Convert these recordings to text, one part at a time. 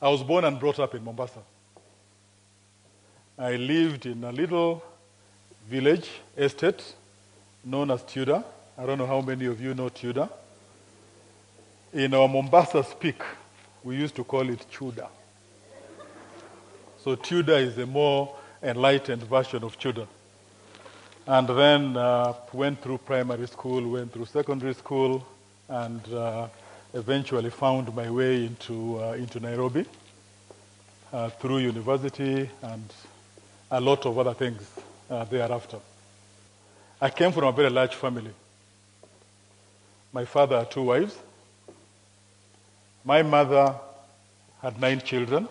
I was born and brought up in Mombasa. I lived in a little village estate known as Tudor. I don't know how many of you know Tudor. In our Mombasa speak, we used to call it Chuda. So Tudor is a more enlightened version of Tudor. And then went through primary school, went through secondary school, and eventually found my way into Nairobi through university and a lot of other things thereafter. I came from a very large family. My father had 2 wives. My mother had 9 children,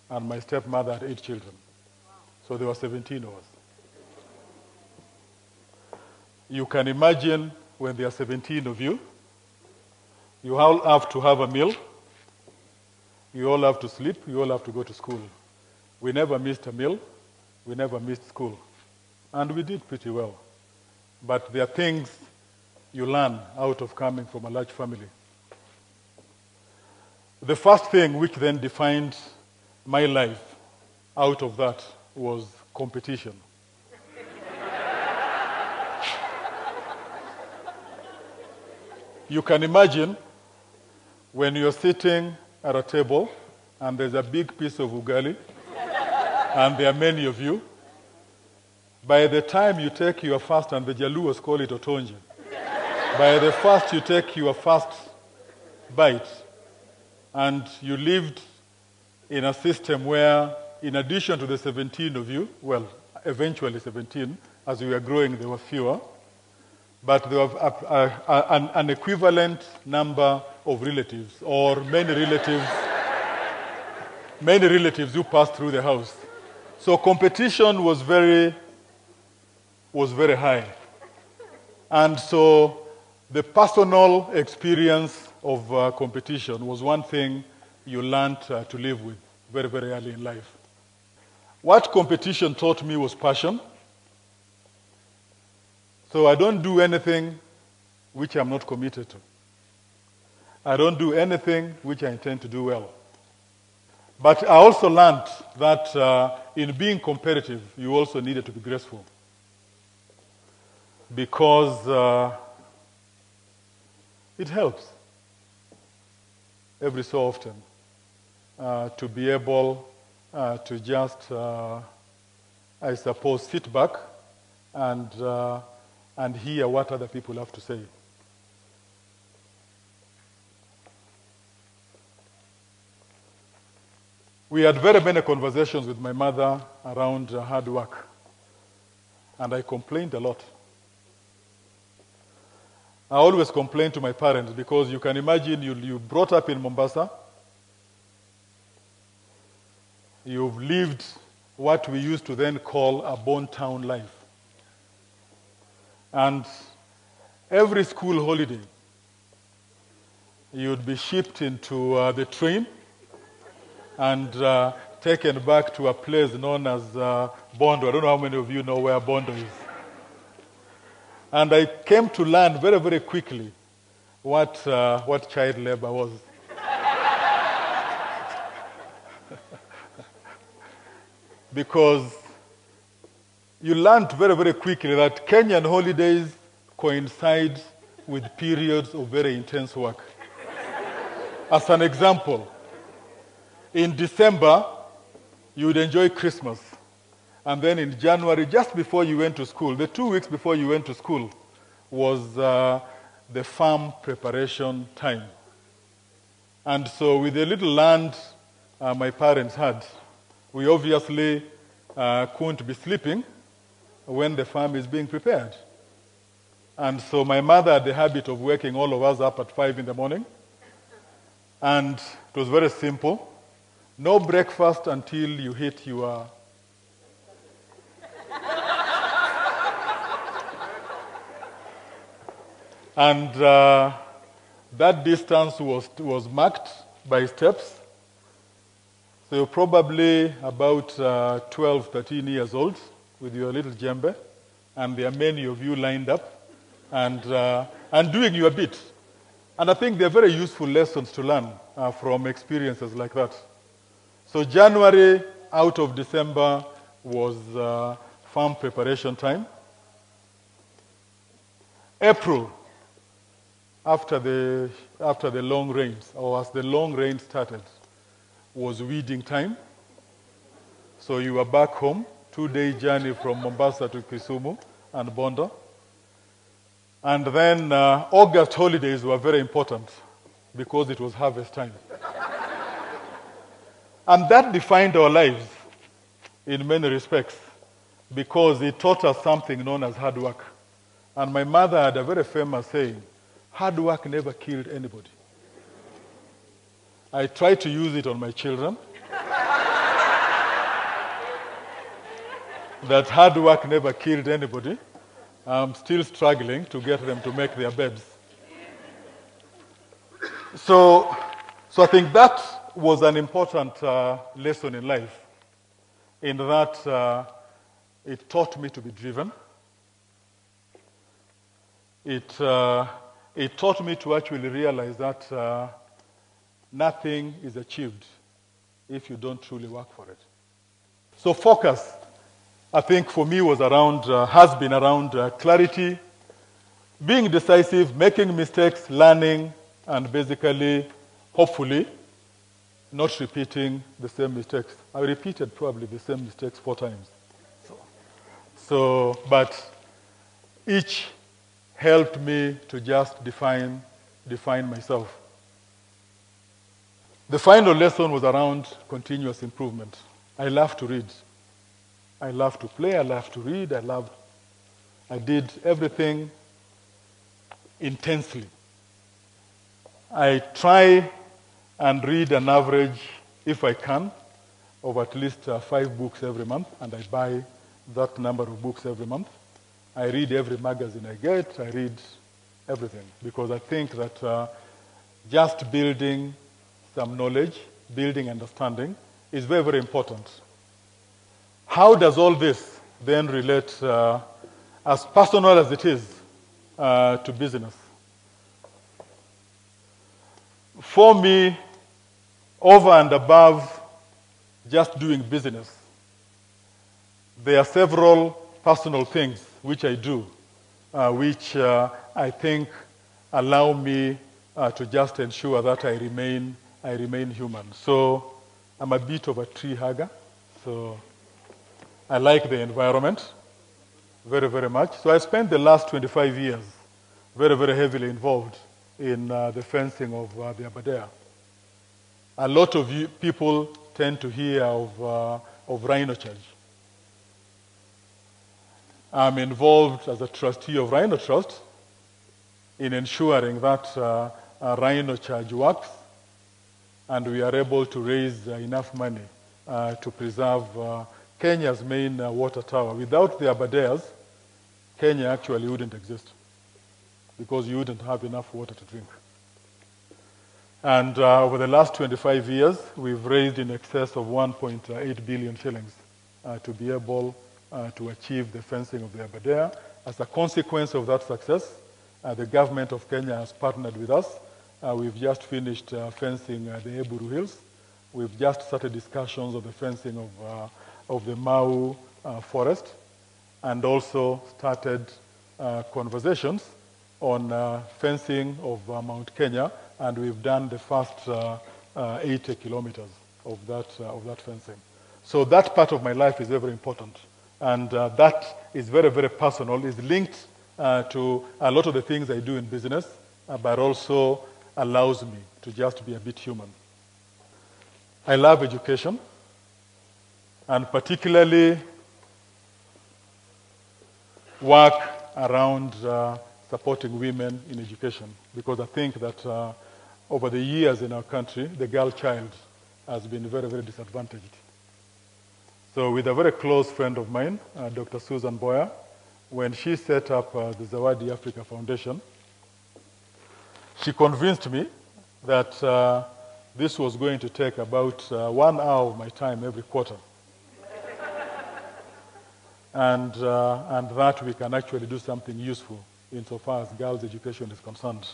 and my stepmother had 8 children. So there were 17 of us. You can imagine when there are 17 of you, you all have to have a meal, you all have to sleep, you all have to go to school. We never missed a meal, we never missed school. And we did pretty well. But there are things you learn out of coming from a large family. The first thing which then defined my life out of that was competition. You can imagine when you're sitting at a table and there's a big piece of ugali and there are many of you. By the time you take your first, and the Jaluos call it otonje, by the first you take your first bite, and you lived in a system where, in addition to the 17 of you, well, eventually 17, as we were growing there were fewer, but there were an equivalent number of relatives, or many relatives who passed through the house. So competition was very high. And so the personal experience of competition was one thing you learned to live with very, very early in life. What competition taught me was passion. So I don't do anything which I'm not committed to. I don't do anything which I intend to do well. But I also learned that in being competitive, you also needed to be graceful. Because it helps every so often to be able to just, I suppose, sit back and hear what other people have to say. We had very many conversations with my mother around hard work, and I complained a lot. I always complained to my parents because you can imagine you brought up in Mombasa, you've lived what we used to then call a Bond Town life. And every school holiday, you'd be shipped into the train and taken back to a place known as Bondo. I don't know how many of you know where Bondo is. And I came to learn very, very quickly what child labor was. Because you learned very, very quickly that Kenyan holidays coincide with periods of very intense work. As an example, in December, you would enjoy Christmas. And then in January, just before you went to school, the 2 weeks before you went to school, was the farm preparation time. And so with the little land my parents had, we obviously couldn't be sleeping when the farm is being prepared. And so my mother had the habit of waking all of us up at 5 in the morning. And it was very simple. No breakfast until you hit your... And that distance was marked by steps. So you're probably about 12, 13 years old with your little djembe, and there are many of you lined up and doing your bit. And I think they're very useful lessons to learn from experiences like that. So January out of December was farm preparation time. April, after the long rains, or as the long rain started, was weeding time. So you were back home, 2-day journey from Mombasa to Kisumu and Bondo. And then August holidays were very important because it was harvest time. And that defined our lives in many respects because it taught us something known as hard work. And my mother had a very famous saying, hard work never killed anybody. I try to use it on my children. That hard work never killed anybody. I'm still struggling to get them to make their beds. So I think that was an important lesson in life, in that it taught me to be driven. It taught me to actually realize that nothing is achieved if you don't truly work for it. So focus, I think for me has been around clarity, being decisive, making mistakes, learning, and basically, hopefully, not repeating the same mistakes. I repeated probably the same mistakes 4 times. But each helped me to just define myself. The final lesson was around continuous improvement. I love to read. I love to play. I love to read. I did everything intensely. I try and read an average, if I can, of at least 5 books every month, and I buy that number of books every month. I read every magazine I get. I read everything because I think that just building some knowledge, building understanding is very, very important. How does all this then relate, as personal as it is, to business? For me, over and above just doing business, there are several personal things which I do, which I think allow me to just ensure that I remain human. So I'm a bit of a tree hugger. So I like the environment very, very much. So I spent the last 25 years very, very heavily involved in the fencing of the Aberdare. A lot of people tend to hear of Rhino Charge. I'm involved as a trustee of Rhino Trust in ensuring that Rhino Charge works and we are able to raise enough money to preserve Kenya's main water tower. Without the Aberdares, Kenya actually wouldn't exist because you wouldn't have enough water to drink. And over the last 25 years, we've raised in excess of 1.8 billion shillings to be able to achieve the fencing of the Aberdare. As a consequence of that success, the government of Kenya has partnered with us. We've just finished fencing the Eburu Hills. We've just started discussions of the fencing of the Mau forest, and also started conversations on fencing of Mount Kenya, and we've done the first 80 kilometers of that fencing. So that part of my life is very important, and that is very, very personal. It's linked to a lot of the things I do in business, but also allows me to just be a bit human. I love education, and particularly work around supporting women in education, because I think that over the years in our country, the girl child has been very, very disadvantaged. So with a very close friend of mine, Dr. Susan Boyer, when she set up the Zawadi Africa Foundation, she convinced me that this was going to take about 1 hour of my time every quarter. And that we can actually do something useful insofar as girls' education is concerned.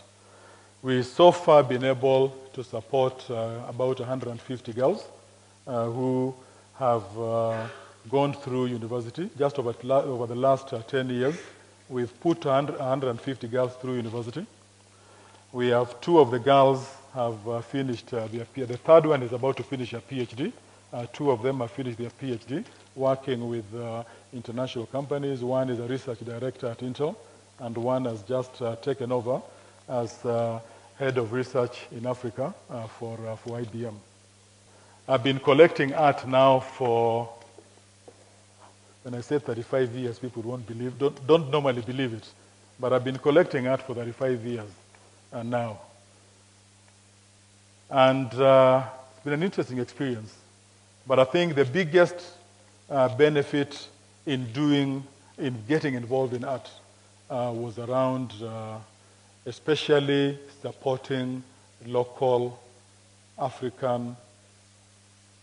We've so far been able to support about 150 girls who have gone through university. Just over the last 10 years, we've put 150 girls through university. We have 2 of the girls have finished their PhD. The third one is about to finish a PhD. 2 of them have finished their PhD, working with international companies. One is a research director at Intel, and one has just taken over as head of research in Africa for IBM. I've been collecting art now for, when I say 35 years, people won't believe, don't normally believe it, but I've been collecting art for 35 years now. And it's been an interesting experience. But I think the biggest benefit in getting involved in art was around especially supporting local African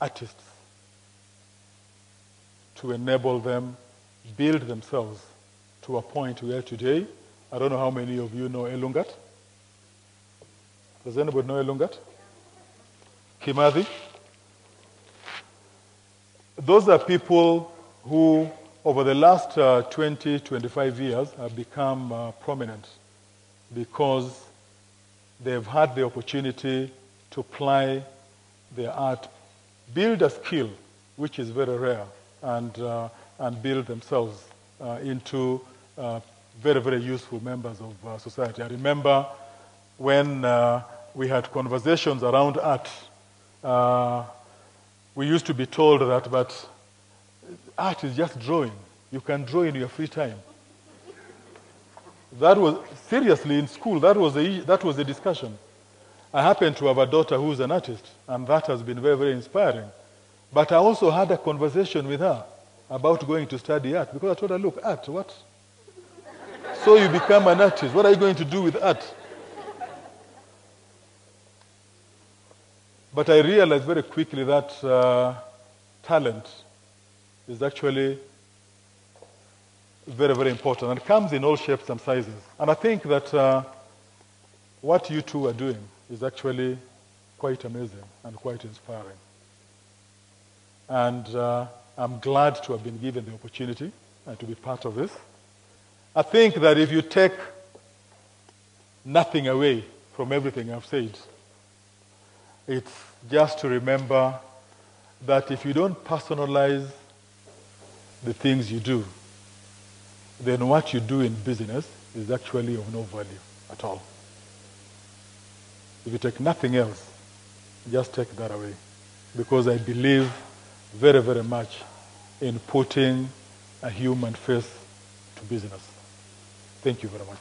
artists to enable them build themselves to a point where today, I don't know how many of you know Elungat. Does anybody know Elungat? Kimathi? Those are people who, over the last 20, 25 years, have become prominent because they've had the opportunity to apply their art, build a skill, which is very rare, and build themselves into very, very useful members of society. I remember when we had conversations around art, we used to be told that, but art is just drawing. You can draw in your free time. That was, seriously, in school, that was the discussion. I happen to have a daughter who's an artist, and that has been very, very inspiring. But I also had a conversation with her about going to study art, because I told her, look, art, what? So you become an artist. What are you going to do with art? But I realized very quickly that talent is actually very, very important, and comes in all shapes and sizes. And I think that what you two are doing is actually quite amazing and quite inspiring. And I'm glad to have been given the opportunity to be part of this. I think that if you take nothing away from everything I've said, it's just to remember that if you don't personalize the things you do, then what you do in business is actually of no value at all. If you take nothing else, just take that away. Because I believe very, very much in putting a human face to business. Thank you very much.